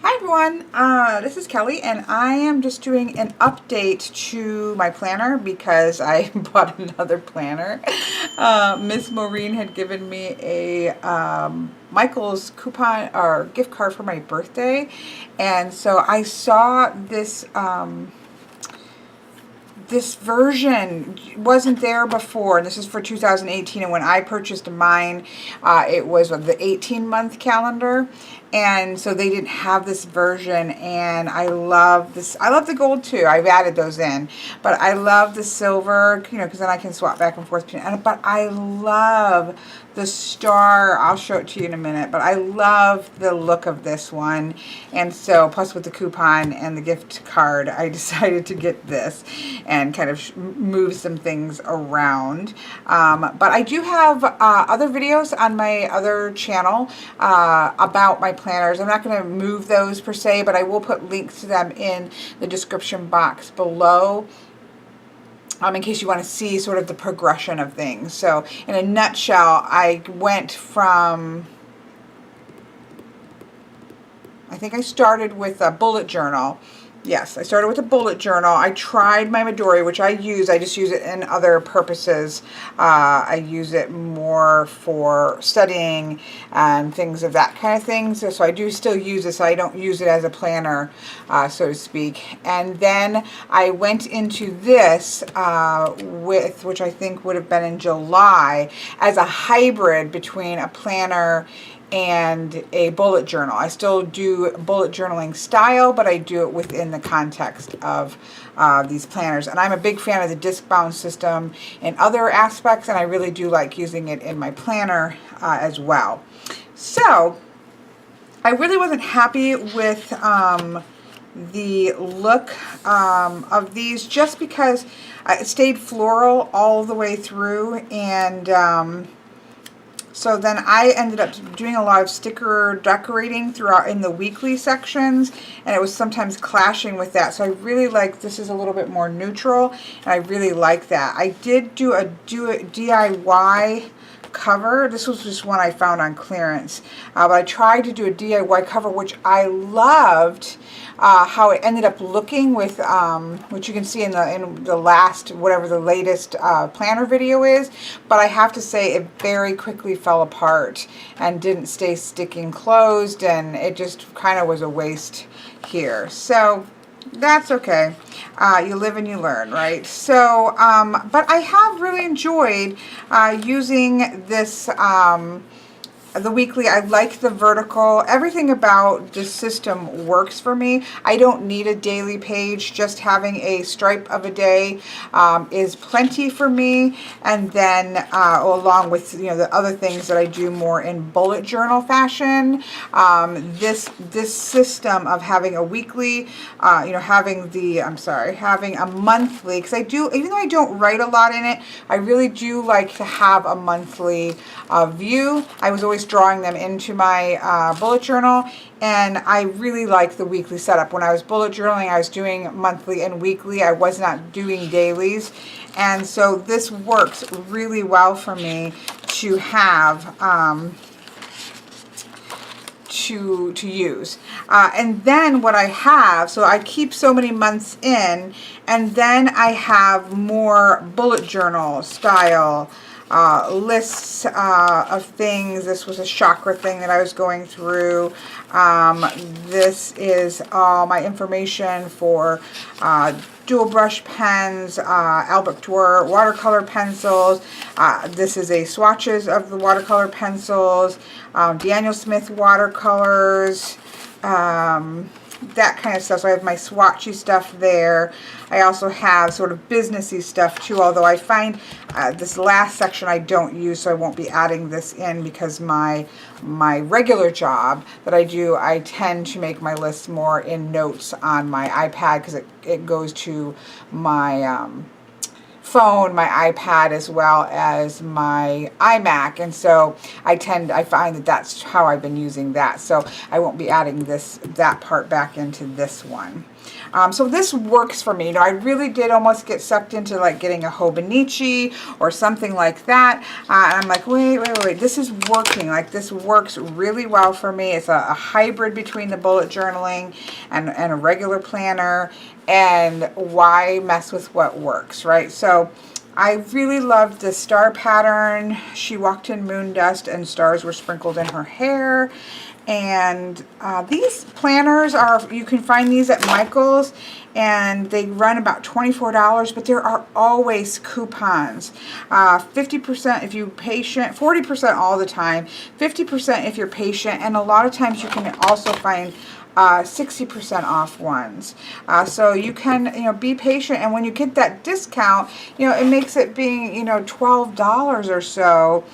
Hi everyone, this is Kelly and I am just doing an update to my planner because I bought another planner. Miss Maureen had given me a Michael's coupon or gift card for my birthday, and so I saw this this version wasn't there before. This is for 2018, and when I purchased mine, it was the 18-month calendar, and so they didn't have this version. And I love this. I love the gold too. I've added those in, but I love the silver, because then I can swap back and forth between. But I love the star. I'll show it to you in a minute, but I love the look of this one. And so plus with the coupon and the gift card, I decided to get this and kind of move some things around. But I do have other videos on my other channel about my planners. I'm not going to move those per se, but I will put links to them in the description box below. In case you want to see sort of the progression of things. So in a nutshell, I went from, I think I started with a bullet journal. Yes, I started with a bullet journal. I tried my Midori, which I just use it in other purposes. I use it more for studying and things of that kind of thing. So I do still use it, so I don't use it as a planner, so to speak. And then I went into this which I think would have been in July, as a hybrid between a planner and a bullet journal. I still do bullet journaling style, but I do it within the context of these planners. And I'm a big fan of the disc bound system in other aspects, and I really do like using it in my planner as well. So I really wasn't happy with the look of these, just because it stayed floral all the way through, and so then I ended up doing a lot of sticker decorating throughout in the weekly sections, and it was sometimes clashing with that. So I really like, this is a little bit more neutral, and I really like that. I did do a DIY cover. This was just one I found on clearance, but I tried to do a DIY cover, which I loved how it ended up looking with which you can see in the last, whatever the latest planner video is. But I have to say, it very quickly fell apart and didn't stay sticking closed, and it just kind of was a waste here. So that's okay. You live and you learn, right? So, but I have really enjoyed using this, the weekly. I like the vertical. Everything about this system works for me. I don't need a daily page. Just having a stripe of a day is plenty for me. And then along with the other things that I do more in bullet journal fashion, this system of having a weekly, having a monthly, because I do, even though I don't write a lot in it, I really do like to have a monthly view. I was always drawing them into my bullet journal, and I really like the weekly setup. When I was bullet journaling, I was doing monthly and weekly. I was not doing dailies, and so this works really well for me to have to use. And then what I have, so I keep so many months in, and then I have more bullet journal style lists of things. This was a chakra thing that I was going through. This is all my information for dual brush pens, Albrecht Dürer watercolor pencils. This is a swatches of the watercolor pencils, Daniel Smith watercolors, that kind of stuff. So I have my swatchy stuff there. I also have sort of businessy stuff too, although I find this last section I don't use, so I won't be adding this in, because my regular job that I do, I tend to make my lists more in notes on my iPad, because it goes to my phone, my iPad, as well as my iMac. And so I find that that's how I've been using that. So I won't be adding that part back into this one. So this works for me. You know, I really did almost get sucked into like getting a Hobonichi or something like that. And I'm like, wait, this is working. Like, this works really well for me. It's a hybrid between the bullet journaling and a regular planner. And why mess with what works, right? So I really loved the star pattern. She walked in moon dust and stars were sprinkled in her hair. And these planners you can find these at Michael's, and they run about $24, but there are always coupons. 50% if you're patient, 40% all the time, 50% if you're patient, and a lot of times you can also find 60% off ones. So you can, you know, be patient, and when you get that discount, you know, it makes it being, you know, $12 or so.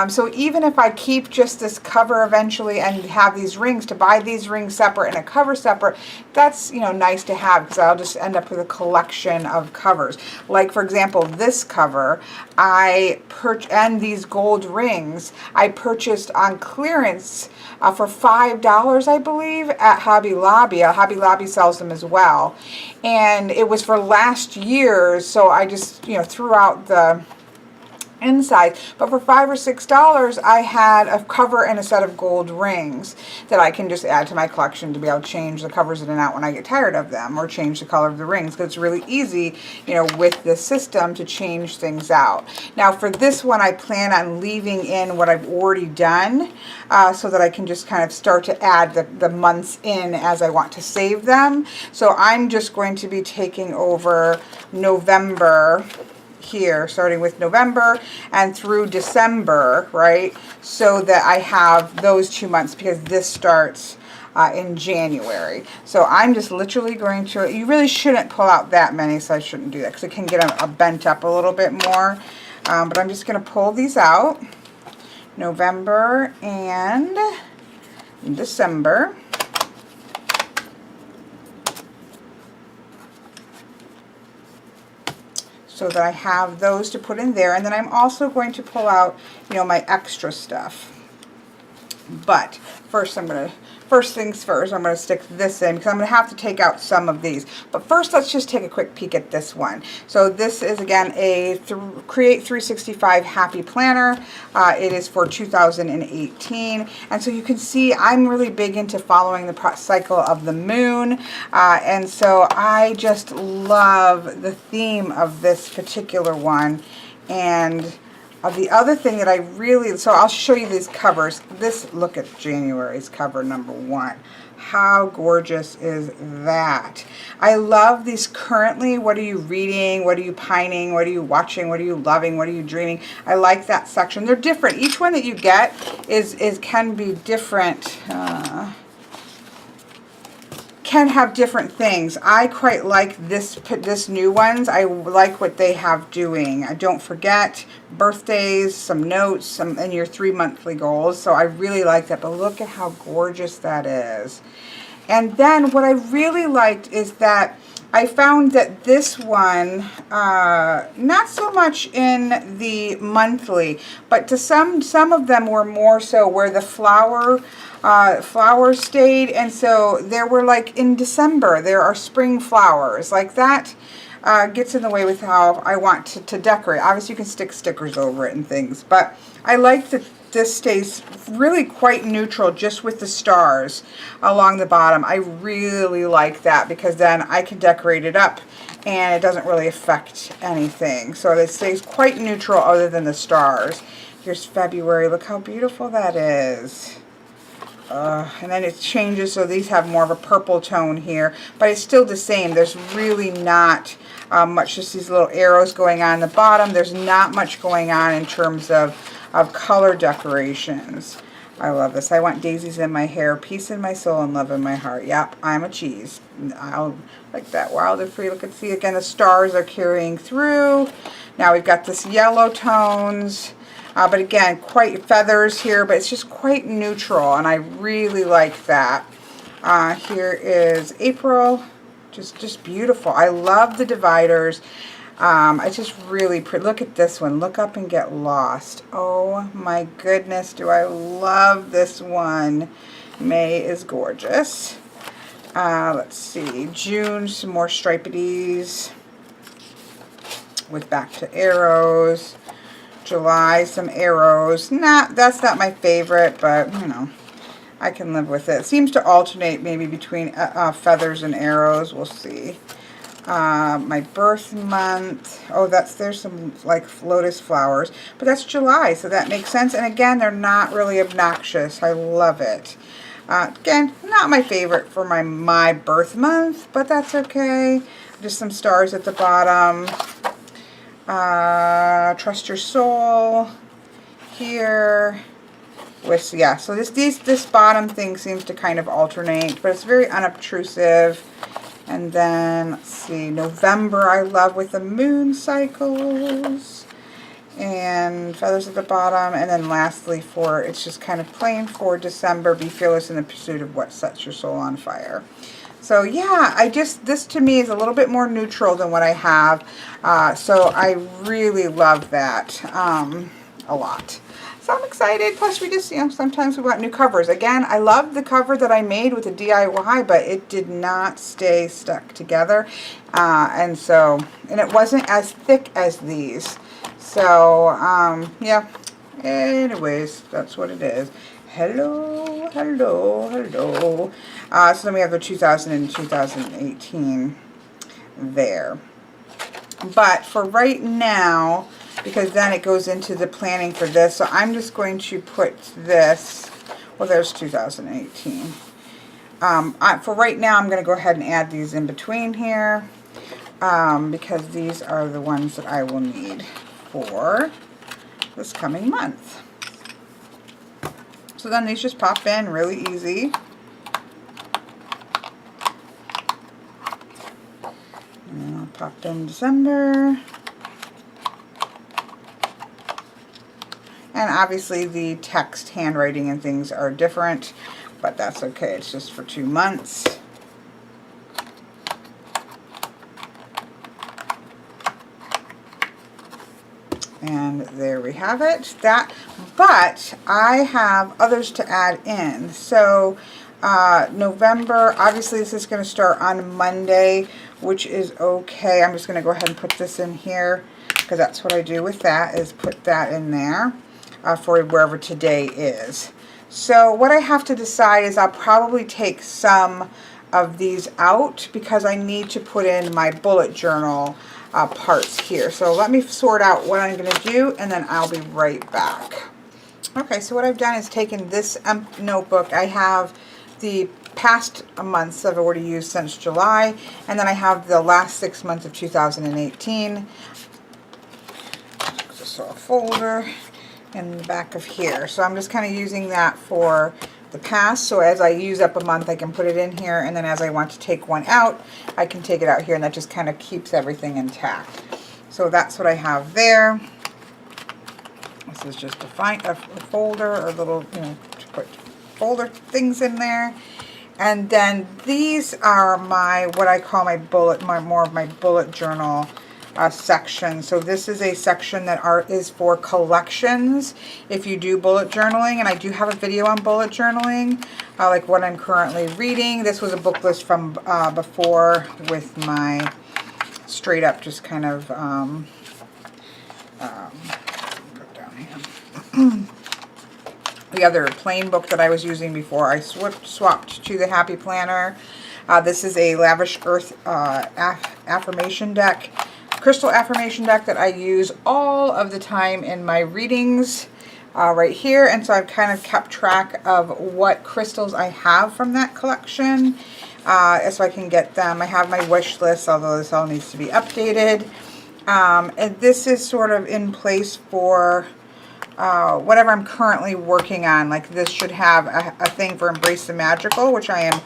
So even if I keep just this cover eventually and have these rings, to buy these rings separate and a cover separate, that's, you know, nice to have, because I'll just end up with a collection of covers. Like, for example, this cover, and these gold rings, I purchased on clearance for $5, I believe, at Hobby Lobby. Hobby Lobby sells them as well. And it was for last year's, so I just, you know, threw out the inside, but for $5 or $6 I had a cover and a set of gold rings that I can just add to my collection to be able to change the covers in and out when I get tired of them, or change the color of the rings, because it's really easy, you know, with this system to change things out. Now for this one, I plan on leaving in what I've already done, so that I can just kind of start to add the months in as I want to save them. So I'm just going to be taking over November here, starting with November and through December, right? So that I have those 2 months, because this starts in January. So I'm just literally going to, you really shouldn't pull out that many, so I shouldn't do that, because it can get a bent up a little bit more. But I'm just going to pull these out, November and December. So that I have those to put in there. And then I'm also going to pull out, you know, my extra stuff. But first things first, I'm going to stick this in, because I'm going to have to take out some of these. But first, let's just take a quick peek at this one. So this is, again, a Create 365 Happy Planner. It is for 2018. And so you can see I'm really big into following the cycle of the moon. And so I just love the theme of this particular one. And the other thing that I really, so I'll show you these covers. Look at January's cover, number 1. How gorgeous is that? I love these currently. What are you reading? What are you pining? What are you watching? What are you loving? What are you dreaming? I like that section. They're different. Each one that you get can be different. Can have different things. I quite like this new ones. I like what they have doing. Don't forget birthdays, some notes, and your 3 monthly goals. So I really like that. But look at how gorgeous that is. And then what I really liked is that I found that this one, not so much in the monthly, but to some of them were more so where the flowers stayed, and so there were, like, in December there are spring flowers like that. Gets in the way with how I want to decorate. Obviously you can stick stickers over it and things, but I like that this stays really quite neutral just with the stars along the bottom. I really like that, because then I can decorate it up and it doesn't really affect anything. So it stays quite neutral other than the stars. Here's February. Look how beautiful that is. And then it changes, so these have more of a purple tone here, but it's still the same. There's really not much, just these little arrows going on the bottom. There's not much going on in terms of color decorations. I love this. I want daisies in my hair, peace in my soul, and love in my heart. Yep, I'm a cheese. I'll like that. Wild and free. Look and see again, the stars are carrying through. Now we've got this yellow tones. But again, quite feathers here, but it's just quite neutral, and I really like that. Here is April, just beautiful. I love the dividers. It's just really pretty. Look at this one. Look Up and Get Lost. Oh my goodness, do I love this one. May is gorgeous. Let's see. June, some more stripities with Back to Arrows. July, some arrows. That's not my favorite, but you know, I can live with it. It seems to alternate maybe between feathers and arrows. We'll see. My birth month. Oh, there's some like lotus flowers, but that's July, so that makes sense. And again, they're not really obnoxious. I love it. Again, not my favorite for my birth month, but that's okay. Just some stars at the bottom. Trust Your Soul here. With, yeah, so this bottom thing seems to kind of alternate, but it's very unobtrusive. And then, let's see, November I love with the moon cycles. And feathers at the bottom. And then lastly, it's just kind of plain for December, Be Fearless in the Pursuit of What Sets Your Soul on Fire. So yeah, this to me is a little bit more neutral than what I have. So I really love that a lot. So I'm excited. Plus we just, sometimes we want new covers. Again, I love the cover that I made with the DIY, but it did not stay stuck together. And it wasn't as thick as these. So, yeah. Anyways, that's what it is. Hello, hello, hello. So then we have the 2000 and 2018 there. But for right now, because then it goes into the planning for this, so I'm just going to put this, well, there's 2018. For right now, I'm going to go ahead and add these in between here, because these are the ones that I will need for this coming month. So then these just pop in really easy. And I'll pop in December. And obviously the text, handwriting, and things are different, but that's okay. It's just for 2 months. And there we have it. But I have others to add in. So November, obviously this is going to start on Monday, which is okay. I'm just going to go ahead and put this in here, because that's what I do with that, is put that in there for wherever today is. So what I have to decide is I'll probably take some of these out, because I need to put in my bullet journal parts here. So let me sort out what I'm going to do, and then I'll be right back. Okay, so what I've done is taken this notebook. I have the past months I've already used since July, and then I have the last 6 months of 2018. Just a folder in the back of here. So I'm just kind of using that for the past. So as I use up a month, I can put it in here, and then as I want to take one out, I can take it out here, and that just kind of keeps everything intact. So that's what I have there. This is just a folder, or a little, to put folder things in there. And then these are what I call more of my bullet journal section. So this is a section that is for collections if you do bullet journaling, and I do have a video on bullet journaling, like what I'm currently reading. This was a book list from before with my straight up just kind of put down here. The other plain book that I was using before I swapped to the Happy Planner. This is a Lavish Earth affirmation deck, crystal affirmation deck that I use all of the time in my readings right here. And so I've kind of kept track of what crystals I have from that collection, so I can get them. I have my wish list, although this all needs to be updated. And this is sort of in place for whatever I'm currently working on. Like this should have a thing for Embrace the Magical, which I am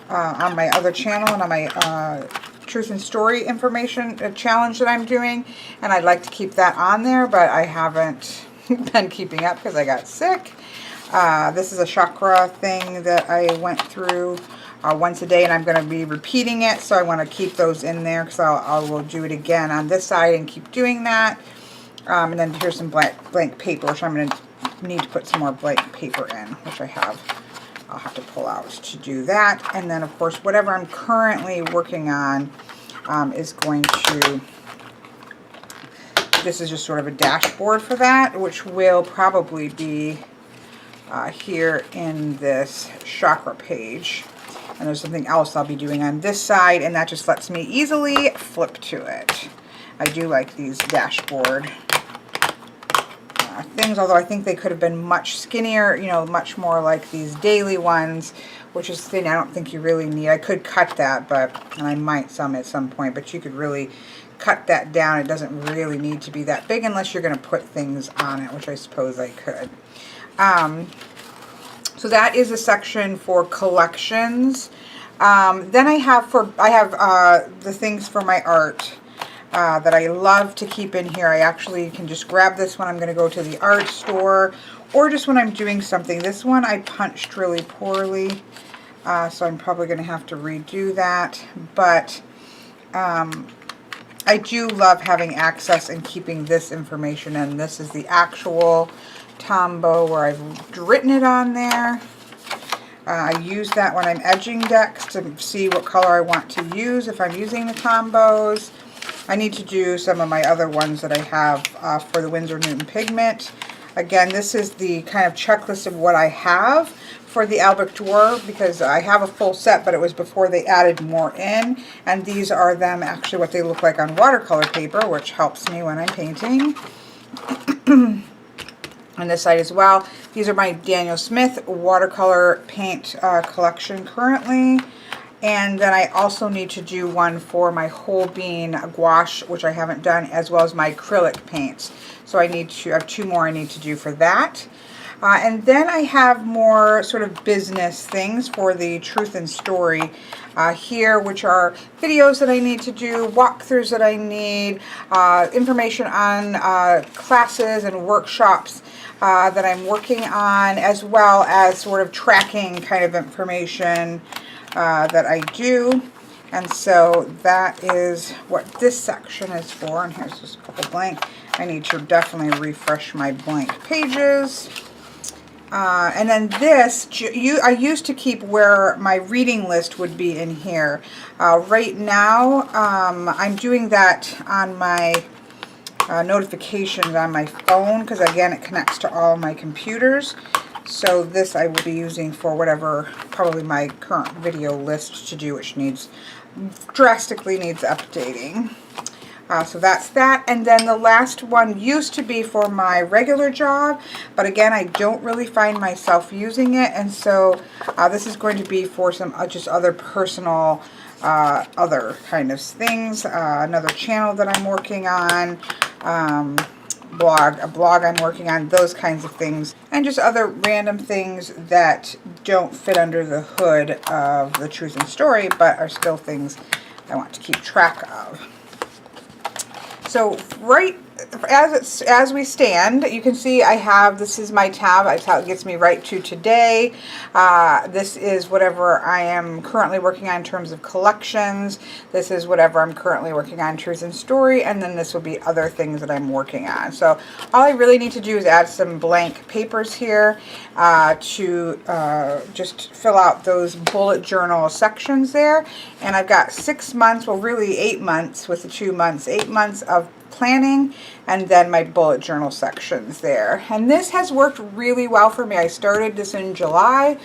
on my other channel, and on my Truth and Story information challenge that I'm doing, and I'd like to keep that on there, but I haven't been keeping up because I got sick. This is a chakra thing that I went through once a day, and I'm going to be repeating it, so I want to keep those in there because I will do it again on this side and keep doing that. And then here's some blank paper, which I'm going to need to put some more blank paper in, which I have. I'll have to pull out to do that. And then, of course, whatever I'm currently working on is going to... This is just sort of a dashboard for that, which will probably be here in this chakra page. And there's something else I'll be doing on this side, and that just lets me easily flip to it. I do like these dashboard things, although I think they could have been much skinnier, you know, much more like these daily ones, which is thin. I don't think you really need. I could cut that, and I might some at some point, but you could really cut that down. It doesn't really need to be that big unless you're going to put things on it, which I suppose I could. So that is a section for collections. Then I have the things for my art that I love to keep in here. I actually can just grab this when I'm going to go to the art store, or just when I'm doing something. This one I punched really poorly, so I'm probably going to have to redo that. But I do love having access and keeping this information in. This is the actual Tombow where I've written it on there. I use that when I'm edging decks to see what color I want to use if I'm using the Tombows. I need to do some of my other ones that I have for the Winsor Newton pigment. Again, this is the kind of checklist of what I have for the Albrecht Dürer, because I have a full set, but it was before they added more in. And these are them, actually what they look like on watercolor paper, which helps me when I'm painting. On this side as well. These are my Daniel Smith watercolor paint collection currently. And then I also need to do one for my Holbein gouache, which I haven't done, as well as my acrylic paints. So I have 2 more I need to do for that. And then I have more sort of business things for the Truth and Story here, which are videos that I need to do, walkthroughs that I need, information on classes and workshops that I'm working on, as well as sort of tracking kind of information that I do. And so that is what this section is for. And here's just a couple blank. I need to definitely refresh my blank pages. And then this, I used to keep where my reading list would be in here. Right now, I'm doing that on my notifications on my phone, because again, it connects to all my computers. So this I will be using for whatever, probably my current video list to do, which drastically needs updating. So that's that. And then the last one used to be for my regular job, but again, I don't really find myself using it. And so this is going to be for some just other personal, other kind of things. Another channel that I'm working on, a blog I'm working on, those kinds of things. And just other random things that don't fit under the hood of the Truth and Story, but are still things I want to keep track of. So right as we stand, you can see I have, this is my tab. That's how it gets me right to today. This is whatever I am currently working on in terms of collections. This is whatever I'm currently working on, Truth and Story, and then this will be other things that I'm working on. So all I really need to do is add some blank papers here to just fill out those bullet journal sections there. And I've got 6 months, well really 8 months with the 2 months, 8 months of planning, and then my bullet journal sections there. And this has worked really well for me. I started this in July,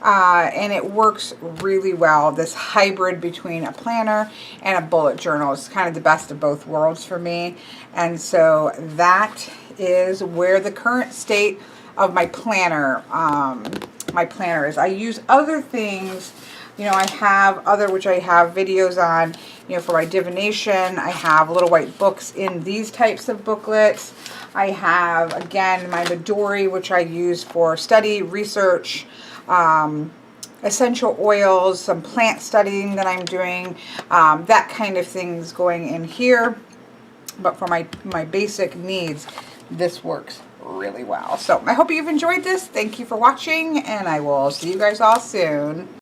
and it works really well. This hybrid between a planner and a bullet journal is kind of the best of both worlds for me. And so that is where the current state of my planner is. I use other things. You know, I have other, which I have videos on, you know, for my divination. I have little white books in these types of booklets. I have, again, my Midori, which I use for study, research, essential oils, some plant studying that I'm doing, that kind of things going in here. But for my basic needs, this works really well. So I hope you've enjoyed this. Thank you for watching, and I will see you guys all soon.